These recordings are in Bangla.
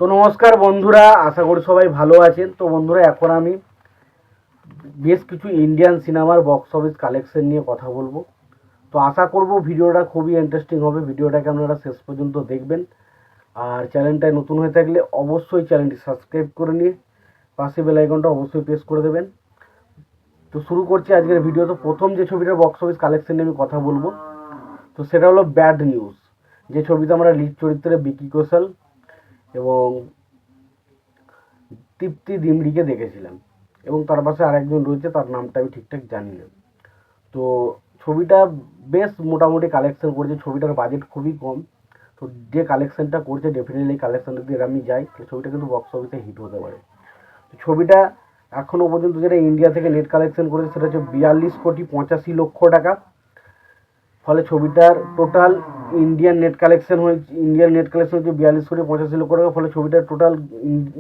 তো নমস্কার বন্ধুরা, আশা করি সবাই ভালো আছেন। তো বন্ধুরা, এখন আমি বেশ কিছু ইন্ডিয়ান সিনেমার বক্স অফিস কালেকশন নিয়ে কথা বলবো। তো আশা করব ভিডিওটা খুবই ইন্টারেস্টিং হবে। ভিডিওটাকে আপনারা শেষ পর্যন্ত দেখবেন। আর চ্যানেলটায় নতুন হয়ে থাকলে অবশ্যই চ্যানেলটি সাবস্ক্রাইব করে নিয়ে পাশে বেল আইকনটা অবশ্যই প্রেস করে দেবেন। তো শুরু করছি আজকের ভিডিও। তো প্রথম যে ছবিটার বক্স অফিস কালেকশন নিয়ে আমি কথা বলবো, তো সেটা হলো ব্যাড নিউজ। যে ছবিতে আমরা লিড চরিত্রে বিকি কৌশল এবং তৃপ্তি ডিমরিকে দেখেছিলাম, এবং তার পাশে আরেকজন রয়েছে, তার নামটা আমি ঠিকঠাক জানি না। তো ছবিটা বেশ মোটামুটি কালেকশন করেছে। ছবিটার বাজেট খুবই কম। তো যে কালেকশনটা করছে, ডেফিনেটলি কালেকশন যদি আমি যাই, ছবিটা কিন্তু বক্স অফিসে হিট হতে পারে। ছবিটা এখনও পর্যন্ত যেটা ইন্ডিয়া থেকে নেট কালেকশন করেছে সেটা হচ্ছে 42,85,00,000 টাকা। ফলে ছবিটার টোটাল ইন্ডিয়ান নেট কালেকশন হচ্ছে 42,85,00,000 টাকা। ফলে ছবিটার টোটাল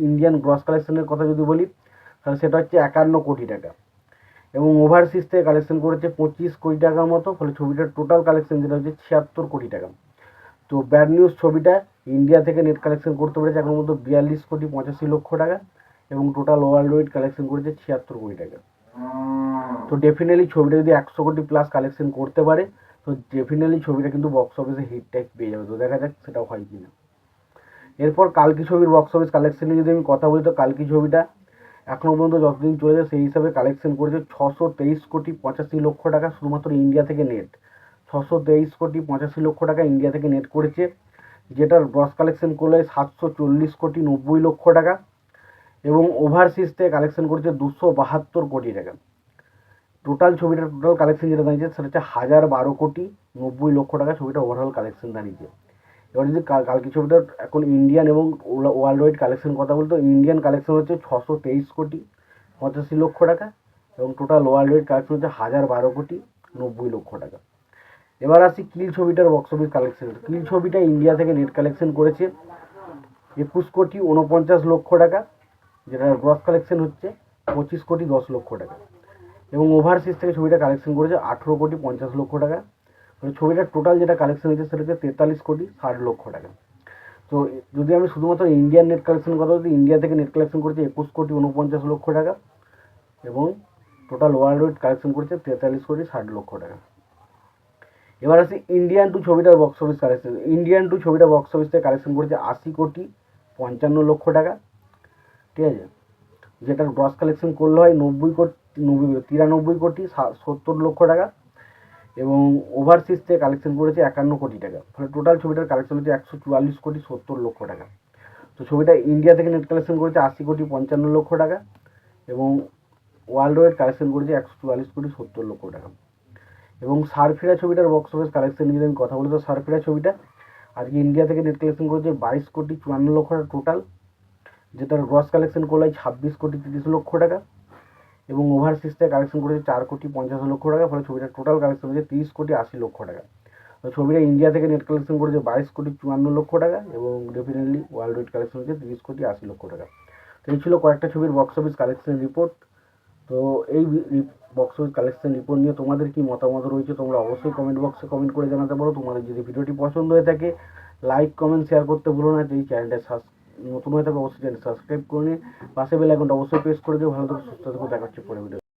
ইন্ডিয়ান গ্রস কালেকশনের কথা যদি বলি, তাহলে সেটা হচ্ছে 51 কোটি টাকা। এবং ওভারসিজ থেকে কালেকশন করেছে 25 কোটি টাকার মতো। ফলে ছবিটার টোটাল কালেকশন যেটা হচ্ছে 76 কোটি টাকা। তো ব্যাড নিউজ, ছবিটা ইন্ডিয়া থেকে নেট কালেকশন করতে পেরেছে এখন মতো 42,85,00,000 টাকা, এবং টোটাল ওয়ার্ল্ড ওয়াইড কালেকশন করেছে 76 কোটি টাকা। তো ডেফিনেটলি ছবিটা যদি 100 কোটি প্লাস কালেকশন করতে পারে, তো ডেফিনেটলি ছবিটা কিন্তু বক্স অফিসে হিট ট্যাগ পেয়ে যাবে। তো দেখা যাক সেটাও হয় কিনা। এরপর কালকি ছবির বক্স অফিস কালেকশন নিয়ে যদি আমি কথা বলি, তো কালকি ছবিটা এখনও পর্যন্ত যতদিন চলেছে সেই হিসাবে কালেকশন করেছে 623,85,00,000 টাকা, শুধুমাত্র ইন্ডিয়া থেকে নেট। 623,85,00,000 টাকা ইন্ডিয়া থেকে নেট করেছে, যেটার গ্রস কালেকশন করলে 740,90,00,000 টাকা। এবং ওভারসিজ থেকে কালেকশন করেছে 272 কোটি টাকা। টোটাল ছবিটার টোটাল কালেকশন যেটা দাঁড়িয়েছে সেটা হচ্ছে 1,012,90,00,000 টাকা ছবিটা ওভারঅল কালেকশন দাঁড়িয়েছে। এবার যদি কালকি ছবিটার এখন ইন্ডিয়ান এবং ওয়ার্ল্ড ওয়াইড কালেকশন কথা বলতো, ইন্ডিয়ান কালেকশন হচ্ছে 623,85,00,000 টাকা, এবং টোটাল ওয়ার্ল্ড ওয়াইড কালেকশন হচ্ছে 1,012,90,00,000 টাকা। এবার আসি কিল ছবিটার বক্স অফিস কালেকশন। কিল ছবিটা ইন্ডিয়া থেকে নেট কালেকশন করেছে 21,49,00,000 টাকা, যেটার গ্রস কালেকশন হচ্ছে 25,10,00,000 টাকা। এবং ওভারসিজ থেকে ছবিটা কালেকশন করেছে 18,50,00,000 টাকা। মানে ছবিটার টোটাল যেটা কালেকশন হয়েছে সেটা হচ্ছে 43,60,00,000 টাকা। তো যদি আমি শুধুমাত্র ইন্ডিয়ান নেট কালেকশন কথা বলতে, ইন্ডিয়া থেকে নেট কালেকশন করেছে 21,49,00,000 টাকা, এবং টোটাল ওয়ার্ল্ড ওয়াইড কালেকশন করেছে 43,60,00,000 টাকা। এবার আসি ইন্ডিয়ান টু ছবিটার box office collection. Indian to ছবিটা বক্স অফিস থেকে কালেকশন করেছে 80,55,00,000 টাকা, ঠিক আছে, যেটার গ্রস কালেকশন করলে হয় 93,70,00,000 টাকা, এবং ওভারসিজ থেকে কালেকশন করেছে 51 কোটি টাকা। ফলে টোটাল ছবিটার কালেকশন হচ্ছে 144,70,00,000 টাকা। তো ছবিটা ইন্ডিয়া থেকে নেট কালেকশন করেছে 80,55,00,000 টাকা, এবং ওয়ার্ল্ড ওয়াইড কালেকশন করেছে 144,70,00,000 টাকা। এবং সারফিরা ছবিটার বক্স অফিস কালেকশন নিয়ে আমি কথা বলি, তো সারফিরা ছবিটা আজকে ইন্ডিয়া থেকে নেট কালেকশন করেছে 22,54,00,000 টাকা টোটাল, যেটার গ্রস কালেকশন করলে 26,30,00,000 টাকা, এবং ওভারসিজ থেকে কালেকশন করেছে 4,50,00,000 টাকা। ফলে ছবিটার টোটাল কালেকশন হচ্ছে 30,80,00,000 টাকা। তো ছবিটা ইন্ডিয়া থেকে নেট কালেকশন করেছে 22,54,00,000 টাকা, এবং ডেফিনেটলি ওয়ার্ল্ড ওয়াইড কালেকশন হচ্ছে 30,80,00,000 টাকা। তো এই ছিল কয়েকটা ছবির বক্স অফিস কালেকশন রিপোর্ট। তো এই বক্স অফিস কালেকশন রিপোর্ট নিয়ে তোমাদের কি মতামত রয়েছে তোমরা অবশ্যই কমেন্ট বক্সে কমেন্ট করে জানাতে পারো। তোমাদের যদি ভিডিওটি পছন্দ হয়ে থাকে, লাইক কমেন্ট শেয়ার করতে ভুলো না। এই চ্যানেলটা নতুন হয়ে থাকে অবশ্যই চ্যানেল সাবস্ক্রাইব করে নিয়ে পাশে বেল আইকনটা অবশ্যই প্রেস করে দিও। ভালো থাকো, সুস্থ থাকো, দেখা হচ্ছে পরে ভিডিও।